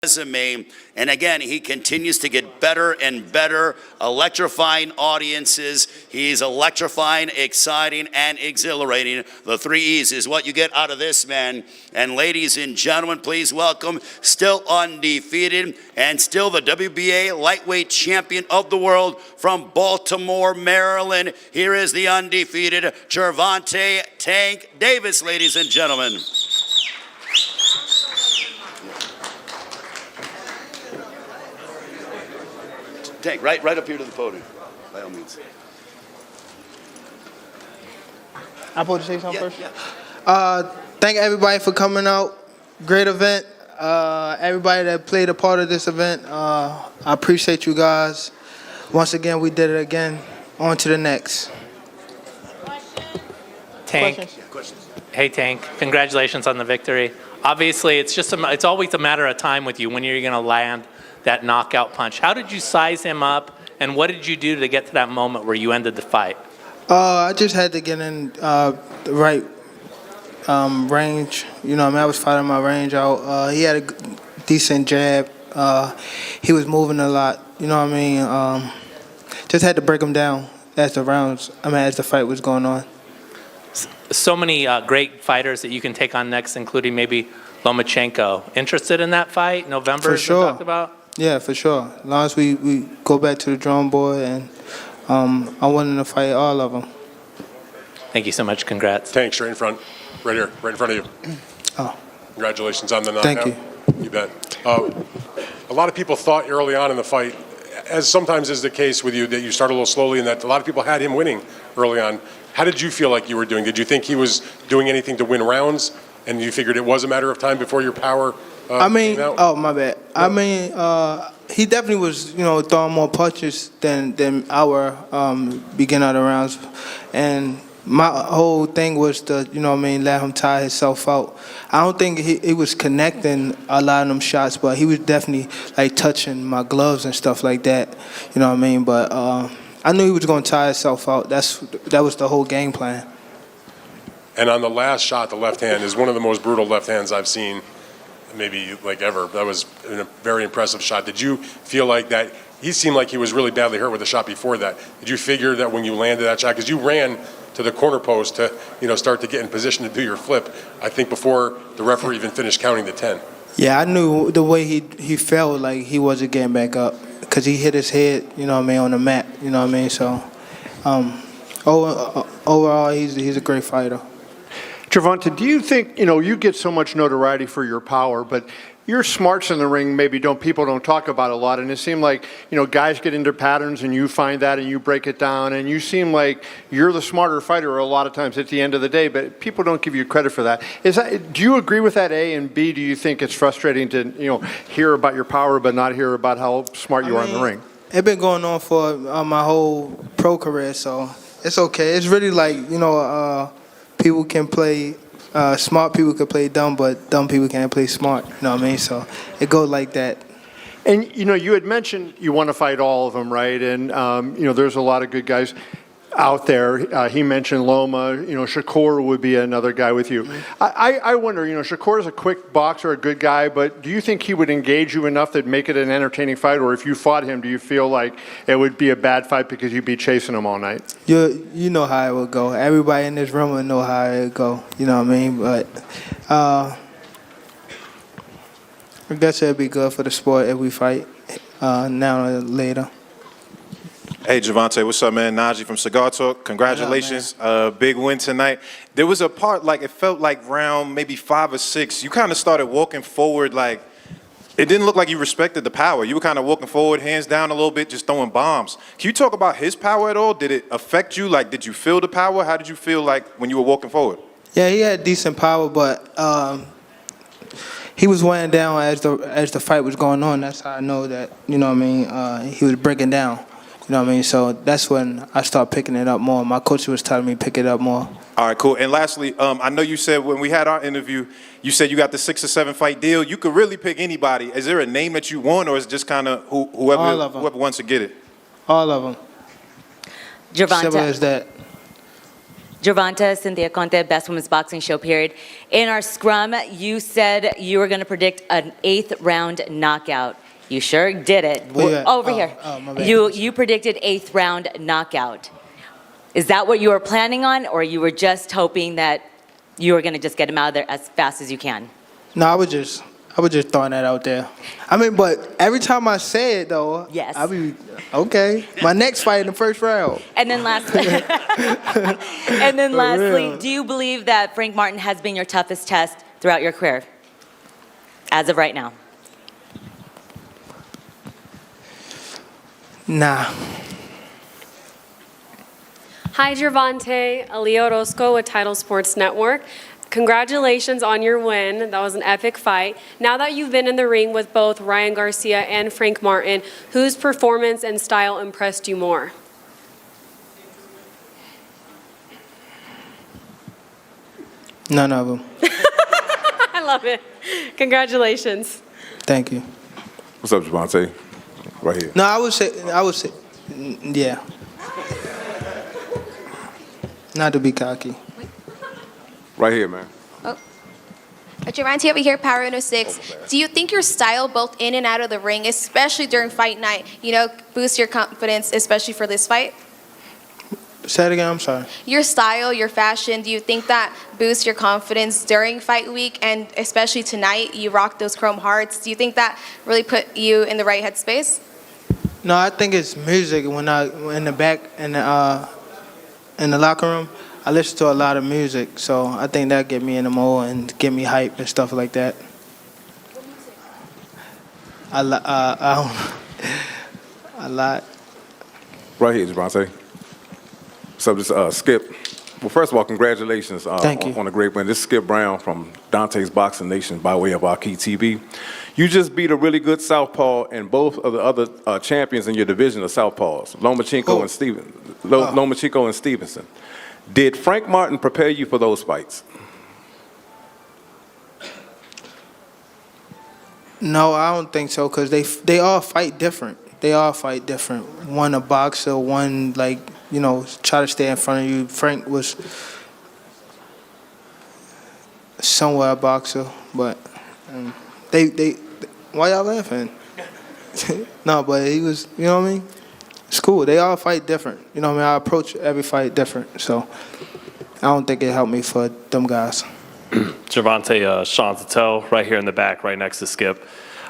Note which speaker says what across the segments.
Speaker 1: resume. And again, he continues to get better and better, electrifying audiences. He's electrifying, exciting, and exhilarating. The 3 E's is what you get out of this man. And ladies and gentlemen, please welcome, still undefeated and still the WBA lightweight champion of the world from Baltimore, Maryland. Here is the undefeated Gervonta Tank Davis, ladies and gentlemen. Tank, right up here to the podium, by all means.
Speaker 2: I'm supposed to say something first?
Speaker 1: Yeah.
Speaker 2: Thank everybody for coming out. Great event. Everybody that played a part of this event, I appreciate you guys. Once again, we did it again. On to the next.
Speaker 3: Tank.
Speaker 1: Questions?
Speaker 3: Hey, Tank. Congratulations on the victory. Obviously, it's always a matter of time with you when you're going to land that knockout punch. How did you size him up, and what did you do to get to that moment where you ended the fight?
Speaker 2: I just had to get in the right range. You know what I mean? I was fighting my range out. He had a decent jab. He was moving a lot. You know what I mean? Just had to break him down as the fight was going on.
Speaker 3: So many great fighters that you can take on next, including maybe Lomachenko. Interested in that fight? November,
Speaker 2: For
Speaker 3: as
Speaker 2: sure.
Speaker 3: we talked about?
Speaker 2: Yeah, for sure. As long as we go back to the drawing board, and I'm willing to fight all of them.
Speaker 3: Thank you so much. Congrats.
Speaker 4: Tank, straight in front. Right here, right in front of you.
Speaker 2: Oh.
Speaker 4: Congratulations on the knockout.
Speaker 2: Thank you.
Speaker 4: You bet. A lot of people thought early on in the fight, as sometimes is the case with you, that you started a little slowly and that a lot of people had him winning early on. How did you feel like you were doing? Did you think he was doing anything to win rounds, and you figured it was a matter of time before your power came out?
Speaker 2: Oh, my bad. Yeah. I mean, he definitely was, throwing more punches than our beginning of the rounds. And my whole thing was to, let him tire himself out. I don't think he was connecting a lot of them shots, but he was definitely, touching my gloves and stuff like that. You know what I mean? But I knew he was going to tire himself out. That was the whole game plan.
Speaker 4: And on the last shot, the left hand is one of the most brutal left hands I've seen, maybe ever. That was a very impressive shot. Did you feel like that? He seemed like he was really badly hurt with the shot before that. Did you figure that when you landed that shot, because you ran to the corner post to start to get in position to do your flip, I think before the referee even finished counting to 10.
Speaker 2: Yeah, I knew the way he felt like he wasn't getting back up because he hit his head, on the mat, So overall, he's a great fighter.
Speaker 5: Gervonta, do you think, you get so much notoriety for your power, but your smarts in the ring people don't talk about a lot, and it seemed like, guys get into patterns and you find that and you break it down, and you seem like you're the smarter fighter a lot of times at the end of the day, but people don't give you credit for that. Do you agree with that, A, and B, do you think it's frustrating to, hear about your power but not hear about how smart you are in the ring?
Speaker 2: It's been going on for my whole pro career, so it's okay. It's really like, people can play, smart people can play dumb, but dumb people can't play smart. You know what I mean? So it goes like that.
Speaker 5: And, you had mentioned you want to fight all of them, right? And, there's a lot of good guys out there. He mentioned Loma. Shakur would be another guy with you. I wonder, Shakur is a quick boxer, a good guy, but do you think he would engage you enough that make it an entertaining fight? Or if you fought him, do you feel like it would be a bad fight because you'd be chasing him all night?
Speaker 2: You know how it would go. Everybody in this room would know how it would go. You know what I mean? But I guess it'd be good for the sport if we fight now or later.
Speaker 6: Hey, Gervonta, what's up, man? Najee from Cigar Talk. Congratulations. Big win tonight. There was a part, it felt like round maybe 5 or 6. You kind of started walking forward, it didn't look like you respected the power. You were kind of walking forward, hands down a little bit, just throwing bombs. Can you talk about his power at all? Did it affect you? Did you feel the power? How did you feel when you were walking forward?
Speaker 2: Yeah, he had decent power, but he was weighing down as the fight was going on. That's how I know that, he was breaking down. You know what I mean? So that's when I started picking it up more. My coach was telling me to pick it up more.
Speaker 6: All right, cool. And lastly, I know you said when we had our interview, you said you got the 6 or 7 fight deal. You could really pick anybody. Is there a name that you want, or is it just kind of whoever wants to get it?
Speaker 2: All of them.
Speaker 7: Gervonta.
Speaker 2: Simple as that.
Speaker 7: Gervonta, Cynthia Conte, Best Women's Boxing Show, period. In our scrum, you said you were going to predict an 8th round knockout. You sure did it.
Speaker 2: Where you at?
Speaker 7: Over
Speaker 2: Oh,
Speaker 7: here.
Speaker 2: oh, my bad.
Speaker 7: You predicted 8th round knockout. Is that what you were planning on, or you were just hoping that you were going to just get him out of there as fast as you can?
Speaker 2: No, I was just throwing that out there. I mean, but every time I say it though,
Speaker 7: Yes.
Speaker 2: I be okay. My next fight in the first round.
Speaker 7: And then lastly,
Speaker 2: real.
Speaker 7: do you believe that Frank Martin has been your toughest test throughout your career, as of right now?
Speaker 2: Nah.
Speaker 8: Hi, Gervonta. Alio Orozco with Title Sports Network. Congratulations on your win. That was an epic fight. Now that you've been in the ring with both Ryan Garcia and Frank Martin, whose performance and style impressed you more?
Speaker 2: None of them.
Speaker 8: I love it. Congratulations.
Speaker 2: Thank you.
Speaker 9: What's up, Gervonta? Right here.
Speaker 2: No, I would say, yeah. Not to be cocky.
Speaker 9: Right here, man.
Speaker 10: Gervonta over here, Power 106. Do you think your style, both in and out of the ring, especially during fight night, boosts your confidence, especially for this fight?
Speaker 2: Say it again, I'm sorry.
Speaker 10: Your style, your fashion, do you think that boosts your confidence during fight week, and especially tonight, you rock those chrome hearts? Do you think that really put you in the right headspace?
Speaker 2: No, I think it's music. When in the back in the locker room, I listen to a lot of music, so I think that get me in the mode and get me hype and stuff like that. A lot.
Speaker 9: Right here, Gervonta. So this Skip. Well, first of all, congratulations
Speaker 2: Thank you.
Speaker 9: on a great win. This is Skip Brown from Dante's Boxing Nation by way of Arcade TV. You just beat a really good southpaw, and both of the other champions in your division are southpaws, Lomachenko and Stevenson. Did Frank Martin prepare you for those fights?
Speaker 2: No, I don't think so, because they all fight different. They all fight different. One a boxer, one try to stay in front of you. Frank was somewhat a boxer, but they why y'all laughing? No, but he was, you know what I mean? It's cool. They all fight different. You know what I mean? I approach every fight different, so I don't think it helped me for them guys.
Speaker 11: Gervonta, Sean Tatel, right here in the back, right next to Skip.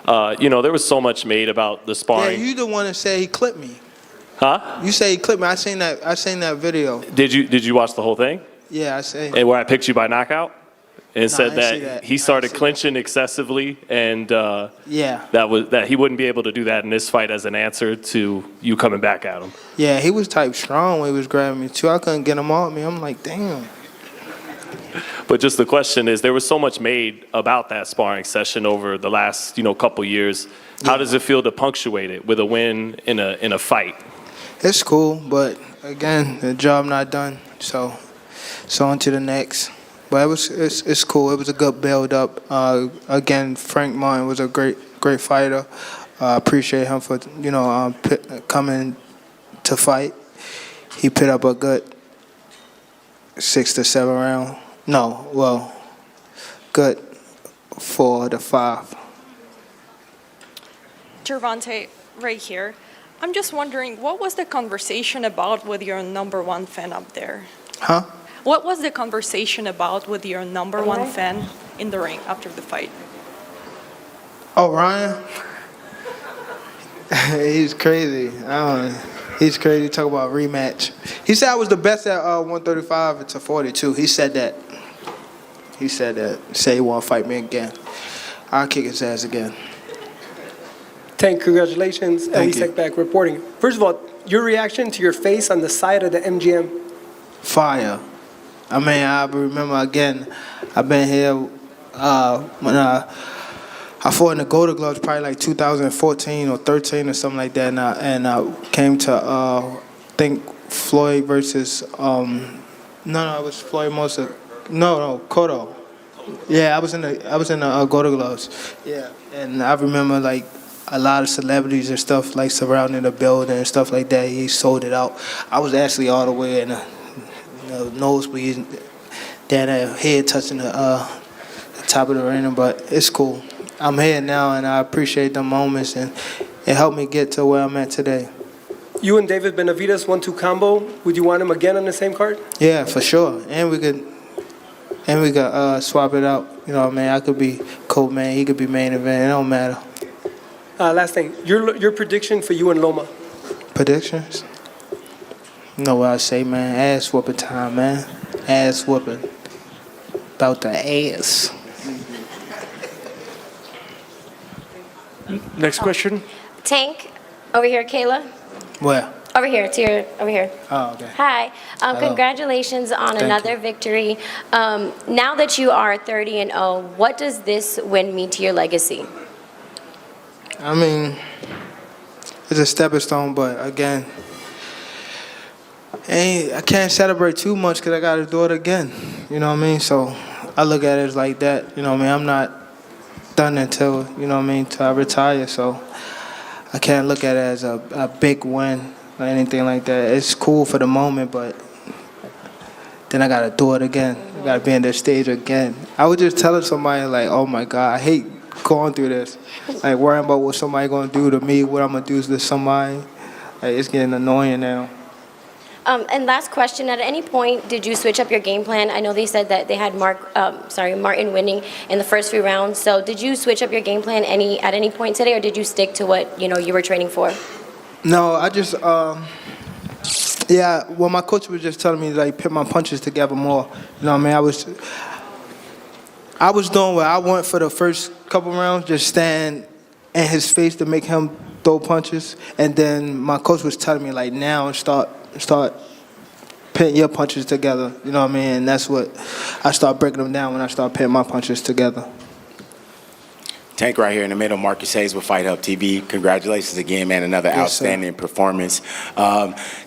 Speaker 11: There was so much made about the
Speaker 2: Yeah,
Speaker 11: sparring.
Speaker 2: you the one that said he clipped me.
Speaker 11: Huh?
Speaker 2: You say he clipped me. I seen that video.
Speaker 11: Did you watch the whole thing?
Speaker 2: Yeah, I say.
Speaker 11: And where I picked you by knockout? And
Speaker 2: I
Speaker 11: said
Speaker 2: didn't see
Speaker 11: that
Speaker 2: that.
Speaker 11: he
Speaker 2: I
Speaker 11: started
Speaker 2: didn't see
Speaker 11: clinching excessively, and
Speaker 2: Yeah.
Speaker 11: that he wouldn't be able to do that in this fight as an answer to you coming back at him.
Speaker 2: Yeah, he was type strong when he was grabbing me too. I couldn't get him off me. I'm like, damn.
Speaker 11: But just the question is, there was so much made about that sparring session over the last couple years. How does it feel to punctuate it with a win in a fight?
Speaker 2: It's cool, but again, the job not done. So on to the next. But it's cool. It was a good build up. Again, Frank Martin was a great fighter. Appreciate him for coming to fight. He put up a good 6 to 7 round. No, well, good 4 to 5.
Speaker 12: Gervonta, right here. I'm just wondering, what was the conversation about with your number one fan up there?
Speaker 2: Huh?
Speaker 12: What was the conversation about with your number one fan in the ring after the fight?
Speaker 2: Oh, Ryan? He's crazy. He's crazy. Talk about rematch. He said I was the best at 135 to 42. He said that. Say he want to fight me again. I'll kick his ass again.
Speaker 13: Tank, congratulations.
Speaker 2: Thank
Speaker 13: Ellie
Speaker 2: you.
Speaker 13: Sekbak reporting. First of all, your reaction to your face on the side of the MGM.
Speaker 2: Fire. I mean, I remember again, I've been here when I fought in the Golden Gloves probably like 2014 or 13 or something like that, and I came to I think Floyd versus it was Floyd Mosa. No, Cotto. Yeah, I was in the Golden Gloves. Yeah, and I remember like a lot of celebrities and stuff like surrounding the building and stuff like that. He sold it out. I was actually all the way in the nosebleeds, then head touching the top of the ring, but it's cool. I'm here now, and I appreciate the moments, and it helped me get to where I'm at today.
Speaker 13: You and David Benavidez 1-2 combo. Would you want him again on the same card?
Speaker 2: Yeah, for sure. And we could swap it out. You know what I mean? I could be co-main, he could be main event. It don't matter.
Speaker 13: Last thing, your prediction for you and Loma.
Speaker 2: Predictions? You know what I say, man? Ass whooping time, man. Ass whooping. About the ass.
Speaker 14: Next question.
Speaker 15: Tank, over here, Kayla.
Speaker 2: Where?
Speaker 15: Over here, over here.
Speaker 2: Oh, okay.
Speaker 15: Hi.
Speaker 2: Hello.
Speaker 15: Congratulations on
Speaker 2: Thank
Speaker 15: another
Speaker 2: you.
Speaker 15: victory. Now that you are 30-0, what does this win mean to your legacy?
Speaker 2: I mean, it's a stepping stone, but again, I can't celebrate too much because I got to do it again. You know what I mean? So I look at it like that. You know what I mean? I'm not done until, you know what I mean, till I retire. So I can't look at it as a big win or anything like that. It's cool for the moment, but then I got to do it again. I got to be on that stage again. I was just telling somebody, like, oh, my God, I hate going through this. Like, worrying about what somebody going to do to me, what I'm going to do to somebody. Like, it's getting annoying now.
Speaker 15: And last question, at any point did you switch up your game plan? I know they said that they had Martin winning in the first few rounds. So did you switch up your game plan at any point today, or did you stick to what you were training for?
Speaker 2: No, I just, well, my coach was just telling me, like, put my punches together more. You know what I mean? I was doing what I want for the first couple rounds, just stand in his face to make him throw punches. And then my coach was telling me, like, now start putting your punches together. You know what I mean? And that's what I start breaking them down when I start putting my punches together.
Speaker 16: Tank right here in the middle, Marcus Hayes with Fight Hub TV. Congratulations again, man. Another outstanding performance.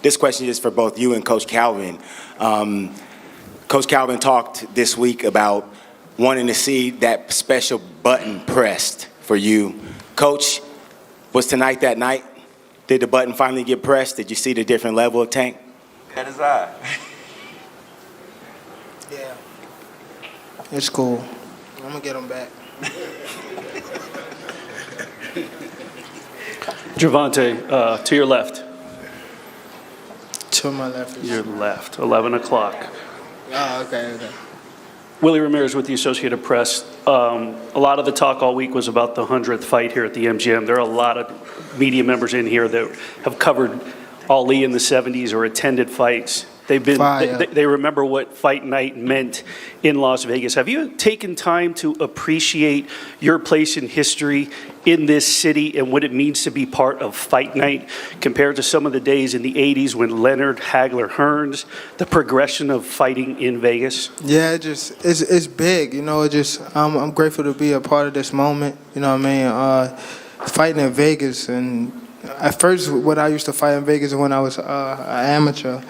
Speaker 16: This question is for both you and Coach Calvin. Coach Calvin talked this week about wanting to see that special button pressed for you. Coach, was tonight that night? Did the button finally get pressed? Did you see the different level of Tank?
Speaker 17: That is I.
Speaker 2: Yeah. It's cool. I'm going to get him back.
Speaker 18: Gervonta, to your left.
Speaker 2: To my left.
Speaker 18: Your left, 11 o'clock.
Speaker 2: Oh, okay.
Speaker 18: Willie Ramirez with the Associated Press. A lot of the talk all week was about the 100th fight here at the MGM. There are a lot of media members in here that have covered Ali in the 70s or attended fights. They remember what fight night meant in Las Vegas. Have you taken time to appreciate your place in history in this city and what it means to be part of fight night compared to some of the days in the 80s when Leonard, Hagler, Hearns, the progression of fighting in Vegas?
Speaker 2: Yeah, it's big. You know, I'm grateful to be a part of this moment. You know what I mean? Fighting in Vegas, and at first when I used to fight in Vegas when I was an amateur,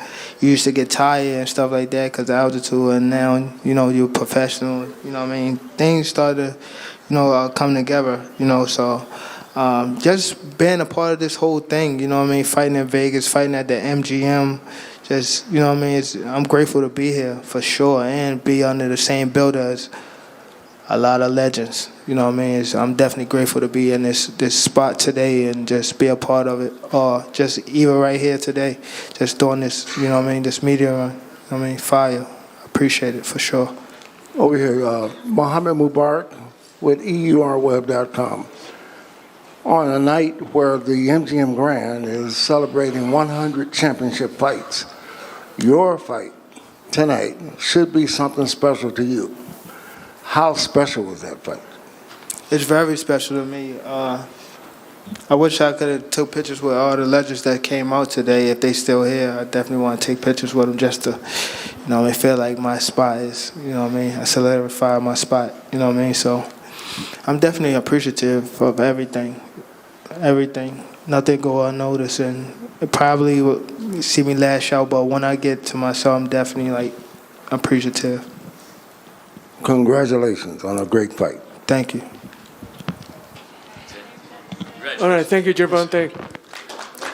Speaker 2: you used to get tired and stuff like that because of altitude, and now, you know, you're professional. You know what I mean? Things started, you know, come together, you know, so just being a part of this whole thing, you know what I mean? Fighting in Vegas, fighting at the MGM, just, you know what I mean? I'm grateful to be here for sure and be under the same builder as a lot of legends. You know what I mean? I'm definitely grateful to be in this spot today and just be a part of it, or just even right here today, just doing this, you know what I mean, this media run. I mean, fire. Appreciate it for sure.
Speaker 19: Over here, Mohammed Mubarak with EURweb.com. On a night where the MGM Grand is celebrating 100 championship fights, your fight tonight should be something special to you. How special was that fight?
Speaker 2: It's very special to me. I wish I could have took pictures with all the legends that came out today. If they still here, I definitely want to take pictures with them just to, you know, I feel like my spot is, you know what I mean, I solidified my spot, you know what I mean? So I'm definitely appreciative of everything. Nothing go unnoticed, and it probably will see me lash out, but when I get to my show, I'm definitely, like, appreciative.
Speaker 19: Congratulations on a great fight.
Speaker 2: Thank you.
Speaker 14: All right, thank you, Gervonta.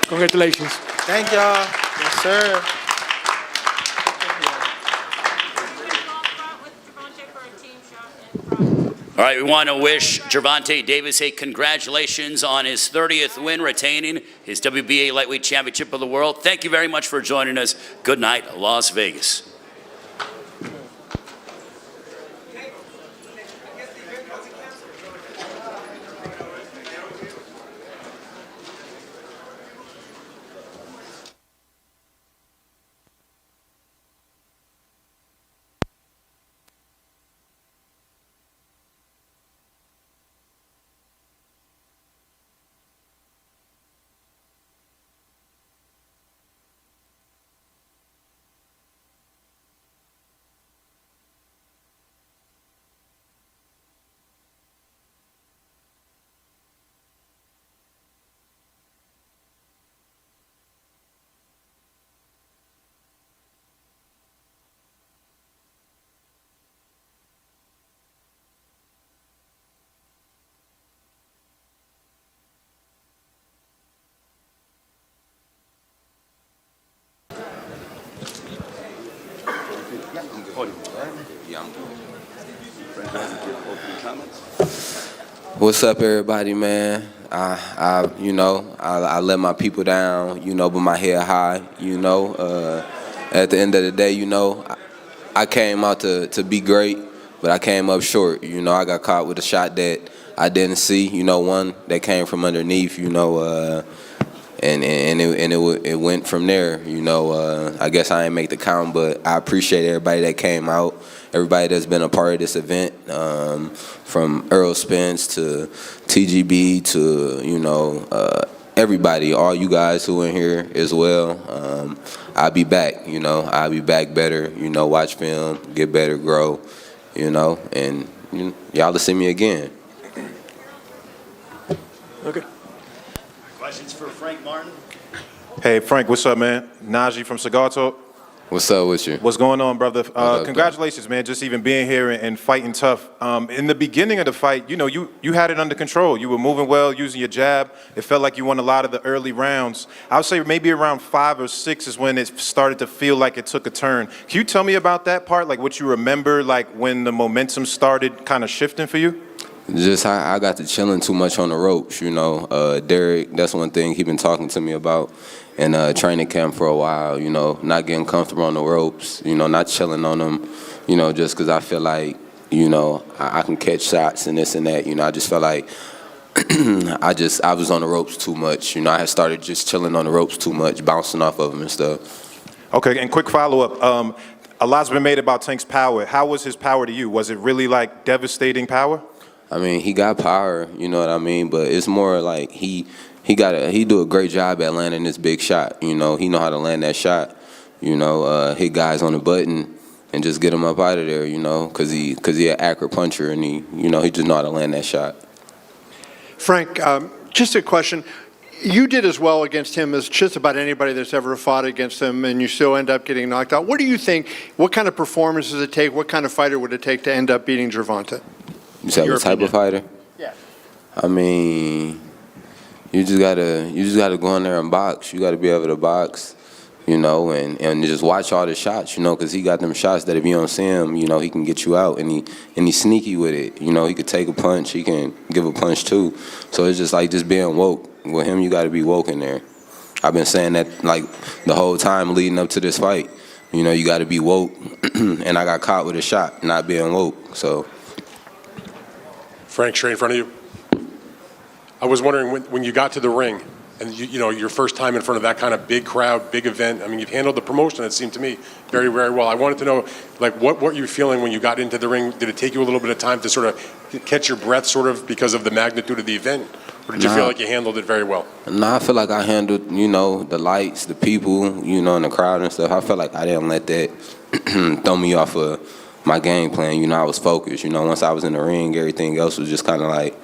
Speaker 14: Congratulations.
Speaker 2: Thank y'all. Yes, sir.
Speaker 1: All right, we want to wish Gervonta Davis a congratulations on his 30th win, retaining his WBA Lightweight Championship of the World. Thank you very much for joining us. Good night, Las Vegas.
Speaker 17: What's up, everybody, man? I let my people down, but my head high, At the end of the day, I came out to be great, but I came up short. I got caught with a shot that I didn't see, one that came from underneath, and it went from there. I guess I ain't make the count, but I appreciate everybody that came out, everybody that's been a part of this event, from Earl Spence to TGB to everybody, all you guys who are in here as well. I'll be back. I'll be back better. Watch film, get better, grow. And y'all will see me again.
Speaker 5: Okay.
Speaker 1: Questions for Frank Martin?
Speaker 6: Hey, Frank, what's up, man? Najee from Cigar Talk.
Speaker 17: What's up with you?
Speaker 6: What's going on, brother?
Speaker 17: up,
Speaker 6: Congratulations, man, just even being here and fighting tough. In the beginning of the fight, you had it under control. You were moving well, using your jab. It felt like you won a lot of the early rounds. I would say maybe around 5 or 6 is when it started to feel like it took a turn. Can you tell me about that part, like what you remember, like when the momentum started kind of shifting for you?
Speaker 17: Just I got to chilling too much on the ropes, Derek, that's one thing he been talking to me about in training camp for a while, not getting comfortable on the ropes, not chilling on them, just because I feel like, I can catch shots and this and that, I just felt like I was on the ropes too much, I had started just chilling on the ropes too much, bouncing off of them and stuff.
Speaker 6: Okay, and quick follow-up. A lot's been made about Tank's power. How was his power to you? Was it really like devastating power?
Speaker 17: I mean, he got power, you know what I mean? But it's more like he do a great job at landing this big shot. He know how to land that shot. Hit guys on the button and just get him up out of there. Because he an accurate puncher and he just know how to land that shot.
Speaker 5: Frank, just a question. You did as well against him as just about anybody that's ever fought against him, and you still end up getting knocked out. What do you think? What kind of performance does it take? What kind of fighter would it take to end up beating Gervonta?
Speaker 17: You said what type of fighter?
Speaker 5: Yeah.
Speaker 17: I mean, you just gotta go in there and box. You gotta be able to box, and just watch all the shots, because he got them shots that if you don't see him, he can get you out, and he's sneaky with it. He could take a punch, he can give a punch too. So it's just like just being woke. With him, you gotta be woke in there. I've been saying that like the whole time leading up to this fight. You gotta be woke, and I got caught with a shot, not being woke. So.
Speaker 4: Frank, straight in front of you. I was wondering when you got to the ring and your first time in front of that kind of big crowd, big event. I mean, you've handled the promotion, it seemed to me, very, very well. I wanted to know, what were you feeling when you got into the ring? Did it take you a little bit of time to sort of catch your breath, sort of because of the magnitude of the event? Or did you feel like you handled it very well?
Speaker 17: No, I feel like I handled, the lights, the people, and the crowd and stuff. I felt like I didn't let that throw me off of my game plan. I was focused. Once I was in the ring, everything else was just kind of like,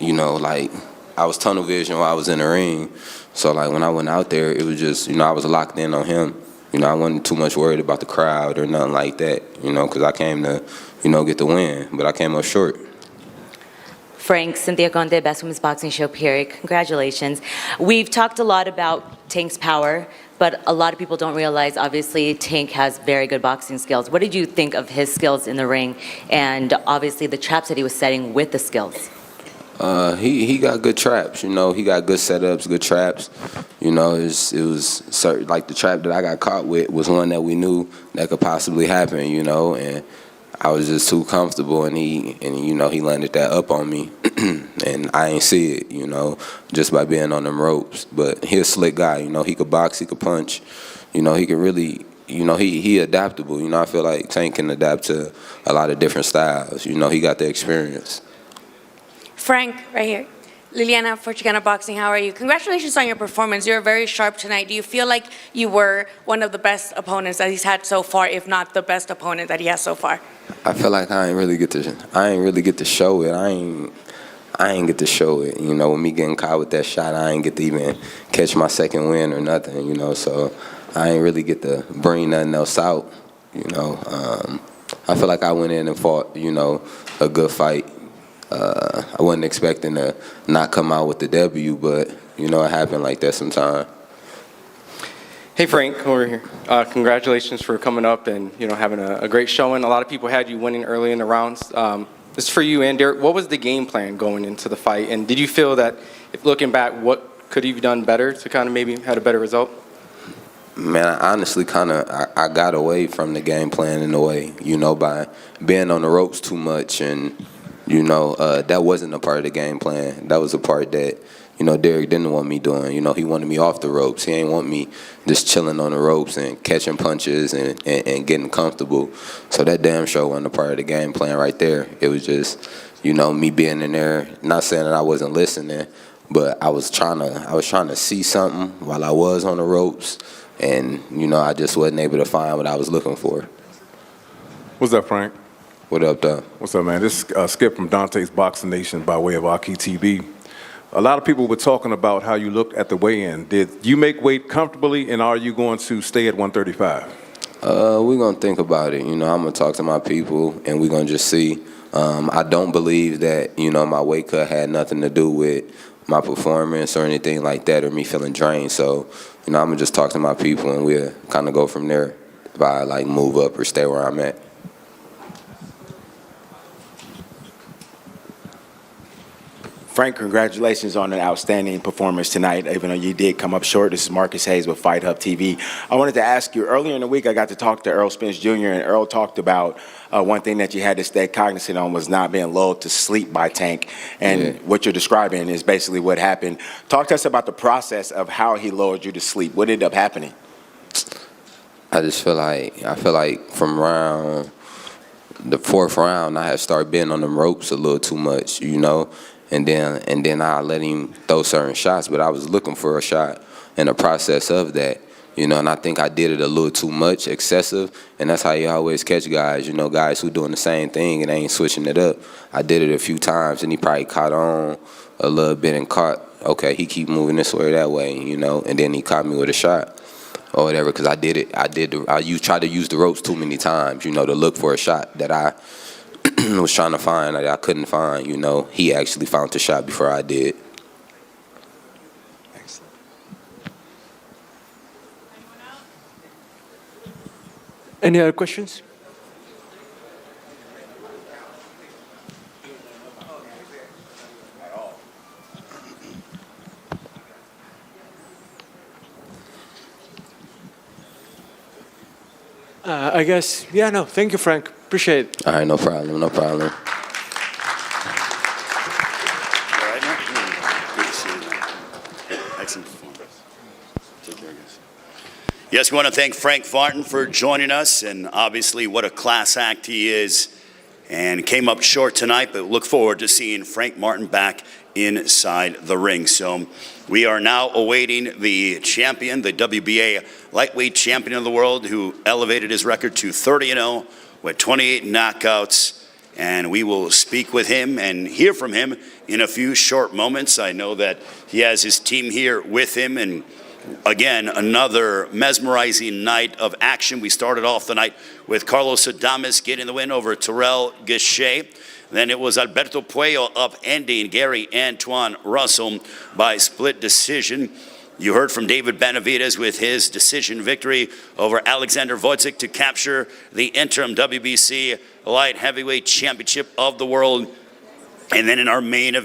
Speaker 17: like I was tunnel vision while I was in the ring. So like when I went out there, it was just, I was locked in on him. I wasn't too much worried about the crowd or nothing like that, because I came to, get the win, but I came up short.
Speaker 7: Frank, Cynthia Conde, Best Women's Boxing Show, period. Congratulations. We've talked a lot about Tank's power. but a lot of people don't realize, obviously, Tank has very good boxing skills. What did you think of his skills in the ring, and obviously the traps that he was setting with the skills?
Speaker 17: He got good traps, you know. He got good setups, good traps. You know, it was certain, like the trap that I got caught with was one that we knew that could possibly happen, you know, and I was just too comfortable, and you know, he landed that up on me, and I ain't see it, you know, just by being on them ropes. But he a slick guy, you know. He could box, he could punch, you know. He could really, you know, he adaptable. You know, I feel like Tank can adapt to a lot of different styles. You know, he got the experience.
Speaker 20: Frank, right here. Liliana for Chicana Boxing, how are you? Congratulations on your performance. You were very sharp tonight. Do you feel like you were one of the best opponents that he's had so far, if not the best opponent that he has so far?
Speaker 17: I feel like I ain't really get to show it. I ain't get to show it. You know, with me getting caught with that shot, I ain't get to even catch my second win or nothing, you know, so I ain't really get to bring nothing else out, you know. I feel like I went in and fought, you know, a good fight. I wasn't expecting to not come out with the W, but, you know, it happened like that sometime.
Speaker 21: Hey, Frank, over here. Congratulations for coming up and, you know, having a great showing. A lot of people had you winning early in the rounds. This is for you and Derek. What was the game plan going into the fight? And did you feel that, if looking back, what could you have done better to kind of maybe had a better result?
Speaker 17: Man, I honestly I got away from the game plan in a way, you know, by being on the ropes too much, and you know, that wasn't a part of the game plan. That was a part that, you know, Derek didn't want me doing. You know, he wanted me off the ropes. He ain't want me just chilling on the ropes and catching punches and getting comfortable. So that damn sure wasn't a part of the game plan right there. It was just, you know, me being in there, not saying that I wasn't listening, but I was trying to see something while I was on the ropes, and, you know, I just wasn't able to find what I was looking for.
Speaker 9: What's up, Frank?
Speaker 17: What up, though?
Speaker 9: What's up, man? This is Skip from Dante's Boxing Nation by way of Aki TV. A lot of people were talking about how you looked at the weigh-in. Did you make weight comfortably, and are you going to stay at 135?
Speaker 17: We're going to think about it. You know, I'm going to talk to my people, and we're going to just see. I don't believe that, you know, my weight cut had nothing to do with my performance or anything like that, or me feeling drained. So, you know, I'm going to just talk to my people, and we'll kind of go from there if I, like, move up or stay where I'm at.
Speaker 16: Frank, congratulations on an outstanding performance tonight, even though you did come up short. This is Marcus Hayes with Fight Hub TV. I wanted to ask you, earlier in the week, I got to talk to Earl Spence Jr., and Earl talked about one thing that you had to stay cognizant on was not being lulled to sleep by Tank. And what you're describing is basically what happened. Talk to us about the process of how he lulled you to sleep. What ended up happening?
Speaker 17: I feel like from the fourth round, I had started being on them ropes a little too much, you know. And then I let him throw certain shots, but I was looking for a shot in the process of that, you know, and I think I did it a little too much, excessive, and that's how you always catch guys, you know, guys who doing the same thing and they ain't switching it up. I did it a few times, and he probably caught on a little bit and caught, okay, he keep moving this way or that way, you know, and then he caught me with a shot or whatever, because I tried to use the ropes too many times, you know, to look for a shot that I was trying to find that I couldn't find, you know. He actually found the shot before I did.
Speaker 16: Excellent.
Speaker 14: Any other questions? I guess, yeah, no, thank you, Frank. Appreciate it.
Speaker 17: All right, no problem, no problem.
Speaker 1: Excellent performance. Take care, guys. Yes, we want to thank Frank Martin for joining us, and obviously what a class act he is, and came up short tonight, but look forward to seeing Frank Martin back inside the ring. So we are now awaiting the champion, the WBA lightweight champion of the world, who elevated his record to 30-0 with 28 knockouts, and we will speak with him and hear from him in a few short moments. I know that he has his team here with him, and again, another mesmerizing night of action. We started off the night with Carlos Adames getting the win over Terrell Gachet. Then it was Alberto Puello upending Gary Antoine Russell by split decision. You heard from David Benavidez with his decision victory over Alexander Wojcik to capture the interim WBC light heavyweight championship of the world. And then in our main event,